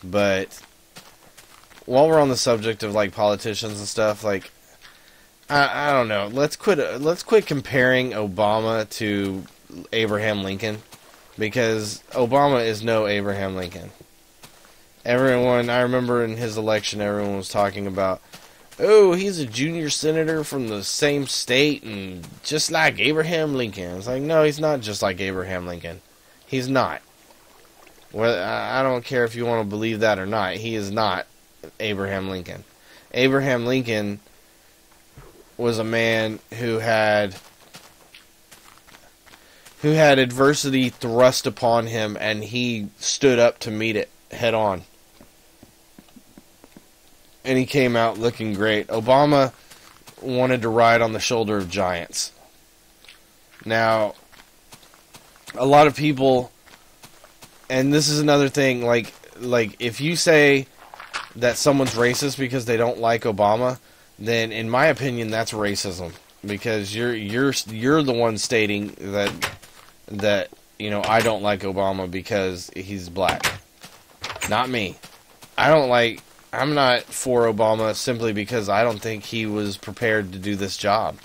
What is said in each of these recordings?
But while we're on the subject of like politicians and stuff, like I don't know. Let's quit comparing Obama to Abraham Lincoln, because Obama is no Abraham Lincoln. Everyone, I remember in his election, everyone was talking about, oh, he's a junior senator from the same state and just like Abraham Lincoln. It's like, no, he's not just like Abraham Lincoln. He's not. Well, I don't care if you want to believe that or not. He is not Abraham Lincoln. Abraham Lincoln was a man who had adversity thrust upon him, and he stood up to meet it head on. And he came out looking great. Obama wanted to ride on the shoulder of giants. Now, a lot of people, and this is another thing, like if you say that someone's racist because they don't like Obama, then in my opinion that's racism, because you're the one stating that I don't like Obama because he's black. Not me. I'm not for Obama simply because I don't think he was prepared to do this job.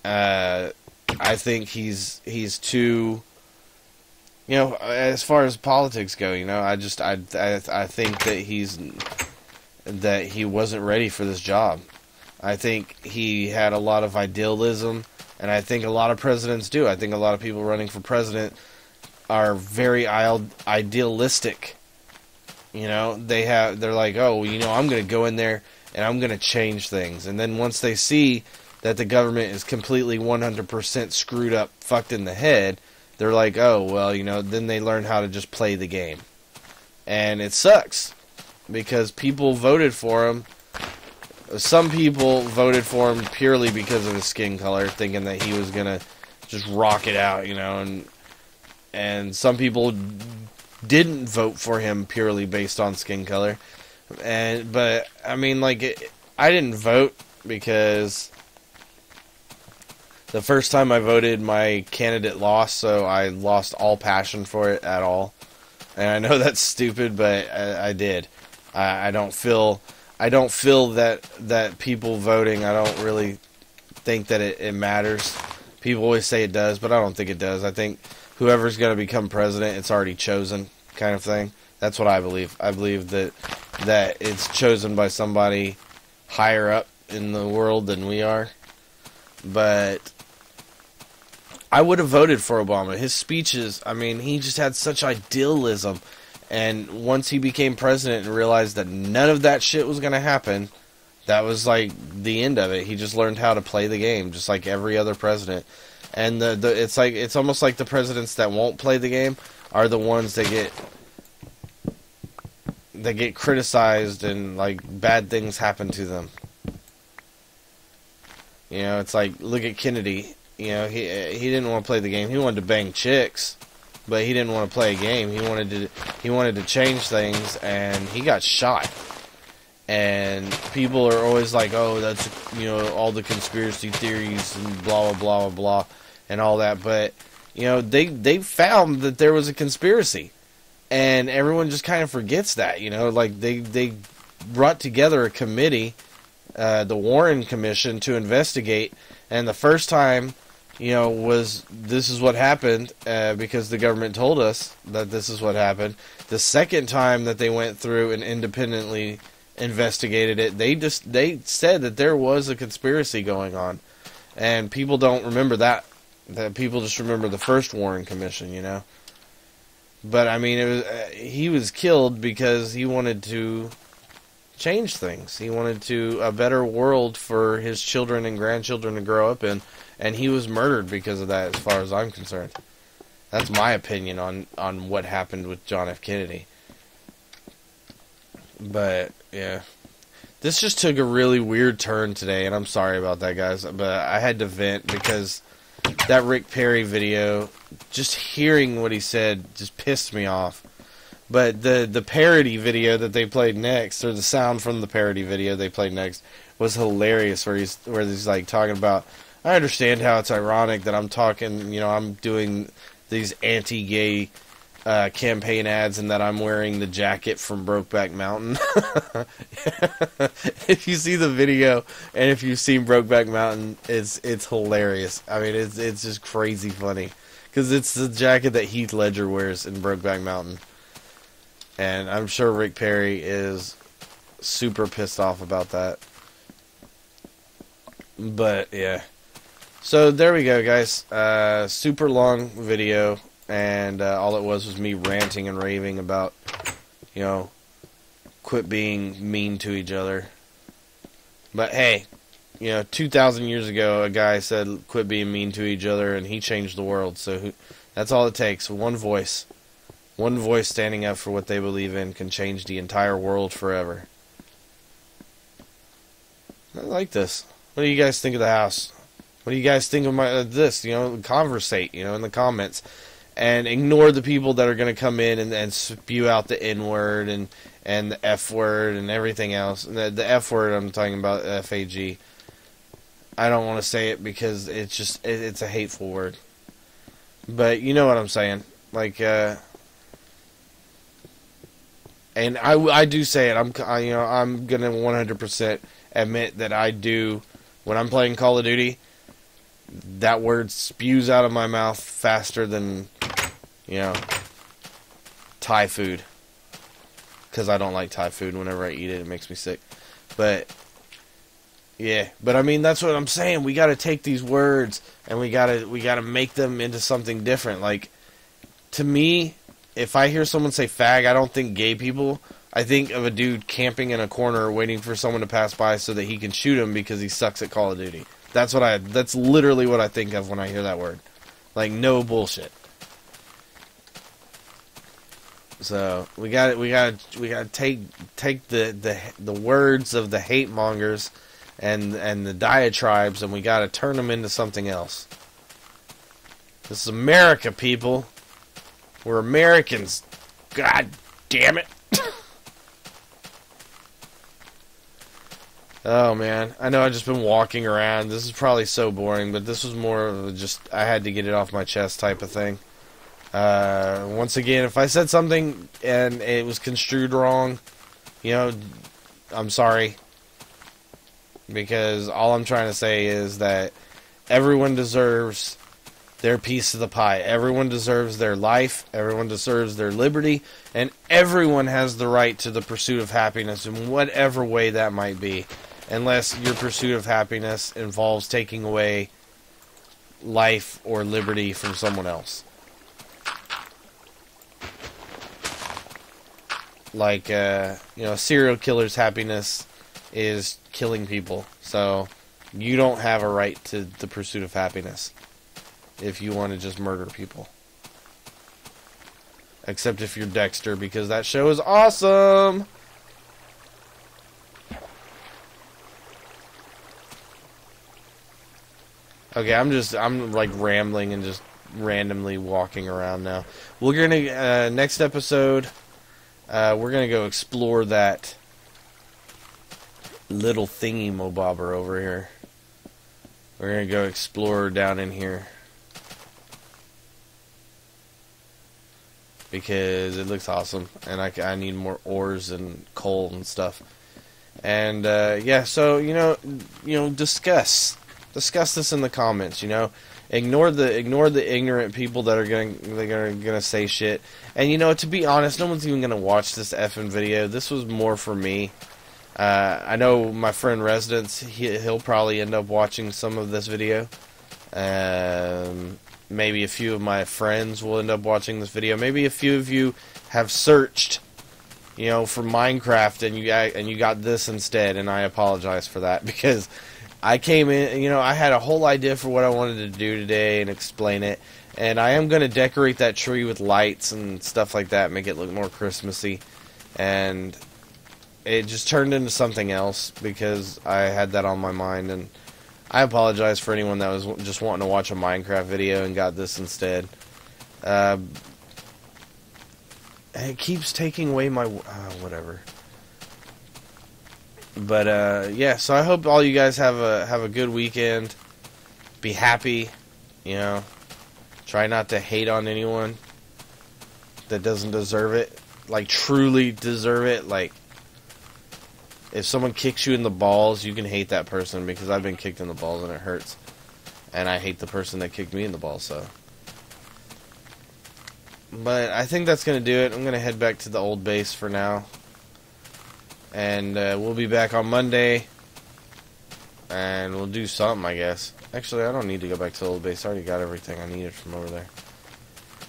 I think he's too, as far as politics go, I think that he wasn't ready for this job. I think he had a lot of idealism, and I think a lot of presidents do. I think a lot of people running for president are very idealistic. They're like, oh, I'm going to go in there and I'm going to change things. And then once they see that the government is completely 100% screwed up, fucked in the head, they're like, oh, well, then they learn how to just play the game. And it sucks, because people voted for him. Some people voted for him purely because of his skin color, thinking that he was going to just rock it out, and some people didn't vote for him purely based on skin color. But I mean, I didn't vote because the first time I voted, my candidate lost, so I lost all passion for it at all. And I know that's stupid, but I did. I don't feel that people voting, I don't really think that it matters. People always say it does, but I don't think it does. I think whoever's going to become president, it's already chosen, kind of thing. That's what I believe. I believe that it's chosen by somebody higher up in the world than we are. But I would have voted for Obama. His speeches, he just had such idealism. And once he became president and realized that none of that shit was going to happen, that was like the end of it. He just learned how to play the game, just like every other president. And it's almost like the presidents that won't play the game are the ones that get criticized and like bad things happen to them. It's like, look at Kennedy. He didn't want to play the game. He wanted to bang chicks, but he didn't want to play a game. He wanted to change things, and he got shot. And people are always like, oh, that's all the conspiracy theories and blah blah blah blah blah and all that. But they found that there was a conspiracy, and everyone just kind of forgets that. They brought together a committee, the Warren Commission, to investigate. And the first time, was this is what happened because the government told us that this is what happened. The second time that they went through and independently investigated it, they said that there was a conspiracy going on, and people don't remember that people just remember the first Warren Commission, But he was killed because he wanted to change things. He wanted a better world for his children and grandchildren to grow up in, and he was murdered because of that, as far as I'm concerned. That's my opinion on what happened with John F. Kennedy. But yeah, this just took a really weird turn today, and I'm sorry about that, guys, but I had to vent because that Rick Perry video, just hearing what he said just pissed me off. But the parody video that they played next, or the sound from the parody video they played next, was hilarious, where he's like talking about, I understand how it's ironic that I'm talking, I'm doing these anti-gay campaign ads and that I'm wearing the jacket from Brokeback Mountain. If you see the video and if you've seen Brokeback Mountain, it's hilarious. I mean, it's just crazy funny because it's the jacket that Heath Ledger wears in Brokeback Mountain, and I'm sure Rick Perry is super pissed off about that. But yeah, so there we go, guys. Super long video. And all it was me ranting and raving about, you know, quit being mean to each other. But hey, you know, 2,000 years ago, a guy said quit being mean to each other, and he changed the world. So that's all it takes. One voice standing up for what they believe in can change the entire world forever. I like this. What do you guys think of the house? What do you guys think of this? You know, conversate, you know, in the comments. And ignore the people that are going to come in and spew out the N-word and the F-word and everything else. The F-word, I'm talking about F-A-G. I don't want to say it because it's a hateful word. But you know what I'm saying. Like, and I do say it. I'm going to 100% admit that I do, when I'm playing Call of Duty, that word spews out of my mouth faster than, you know, Thai food. Because I don't like Thai food. Whenever I eat it, it makes me sick. But, yeah. But, I mean, that's what I'm saying. We got to take these words and we gotta make them into something different. Like, to me, if I hear someone say fag, I don't think gay people. I think of a dude camping in a corner waiting for someone to pass by so that he can shoot him because he sucks at Call of Duty. That's literally what I think of when I hear that word. Like, no bullshit. So we got to take the words of the hate mongers and the diatribes, and we got to turn them into something else. This is America, people. We're Americans. God damn it. Oh, man. I know I've just been walking around. This is probably so boring, but this was more of just, I had to get it off my chest type of thing. Once again, if I said something and it was construed wrong, you know, I'm sorry. Because all I'm trying to say is that everyone deserves their piece of the pie. Everyone deserves their life. Everyone deserves their liberty. And everyone has the right to the pursuit of happiness in whatever way that might be. Unless your pursuit of happiness involves taking away life or liberty from someone else. Like, you know, a serial killer's happiness is killing people. So, you don't have a right to the pursuit of happiness if you want to just murder people. Except if you're Dexter, because that show is awesome! Okay, I'm like rambling and just randomly walking around now. We're gonna, next episode, we're gonna go explore that little thingy mobobber over here. We're gonna go explore down in here. Because it looks awesome, and I need more ores and coal and stuff. And, yeah, so, you know, discuss this in the comments, you know. Ignore the ignorant people that are gonna say shit. And you know, to be honest, no one's even gonna watch this effing video. This was more for me. I know my friend Residence, he'll probably end up watching some of this video. Maybe a few of my friends will end up watching this video. Maybe a few of you have searched, you know, for Minecraft and you got this instead, and I apologize for that because I came in, you know, I had a whole idea for what I wanted to do today and explain it. And I am going to decorate that tree with lights and stuff like that, make it look more Christmassy. And it just turned into something else because I had that on my mind. And I apologize for anyone that was just wanting to watch a Minecraft video and got this instead. It keeps taking away my... whatever. But, yeah, so I hope all you guys have a good weekend. Be happy, you know. Try not to hate on anyone. that doesn't deserve it, like truly deserve it. Like, if someone kicks you in the balls, you can hate that person, because I've been kicked in the balls and it hurts. And I hate the person that kicked me in the balls, so. But I think that's going to do it. I'm going to head back to the old base for now. And we'll be back on Monday. And we'll do something, I guess. Actually, I don't need to go back to the old base. I already got everything I needed from over there.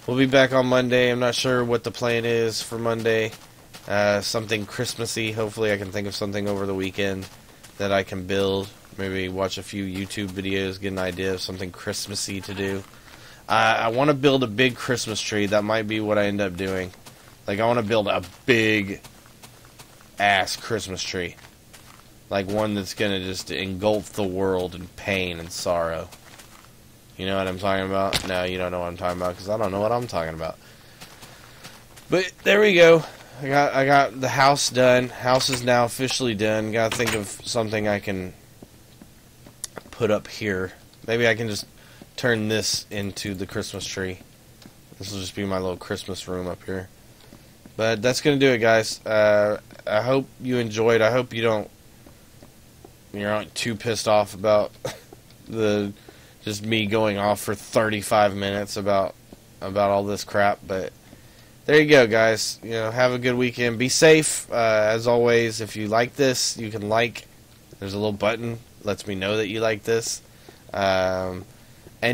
We'll be back on Monday. I'm not sure what the plan is for Monday. Something Christmassy. Hopefully I can think of something over the weekend that I can build. Maybe watch a few YouTube videos, get an idea of something Christmassy to do. I want to build a big Christmas tree. That might be what I end up doing. Like, I want to build a big ass Christmas tree. Like one that's going to just engulf the world in pain and sorrow. You know what I'm talking about? No, you don't know what I'm talking about, because I don't know what I'm talking about. But there we go. I got the house done. House is now officially done. Got to think of something I can put up here. Maybe I can just turn this into the Christmas tree. This will just be my little Christmas room up here. But that's going to do it, guys. I hope you enjoyed. I hope you're not too pissed off about just me going off for 35 minutes about all this crap. But there you go, guys. You know, have a good weekend. Be safe. As always, if you like this, you can like. There's a little button lets me know that you like this. And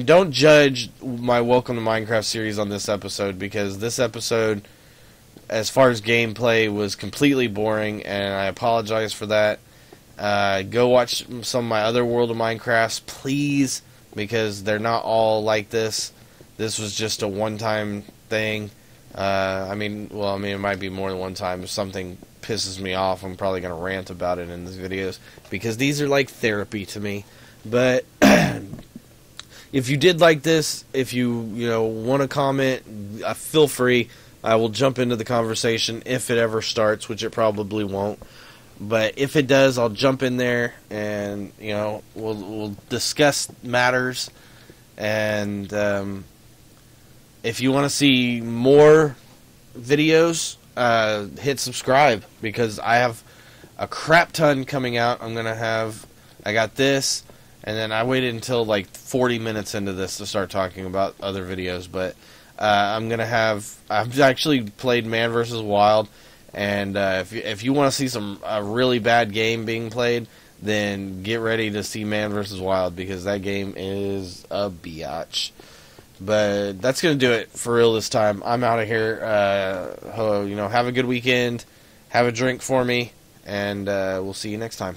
don't judge my Welcome to Minecraft series on this episode, because this episode, as far as gameplay, was completely boring, and I apologize for that. Go watch some of my other World of Minecrafts, please, because they're not all like this. This was just a one-time thing. I mean, it might be more than one time. If something pisses me off, I'm probably going to rant about it in these videos, because these are like therapy to me. But if you did like this, if you want to comment, feel free. I will jump into the conversation if it ever starts, which it probably won't. But if it does, I'll jump in there, and we'll discuss matters. And if you want to see more videos, hit subscribe, because I have a crap ton coming out. I got this, and then I waited until like 40 minutes into this to start talking about other videos. But I've actually played Man vs. Wild. And if you want to see a really bad game being played, then get ready to see Man vs. Wild, because that game is a biatch. But that's going to do it for real this time. I'm out of here. Have a good weekend. Have a drink for me. And we'll see you next time.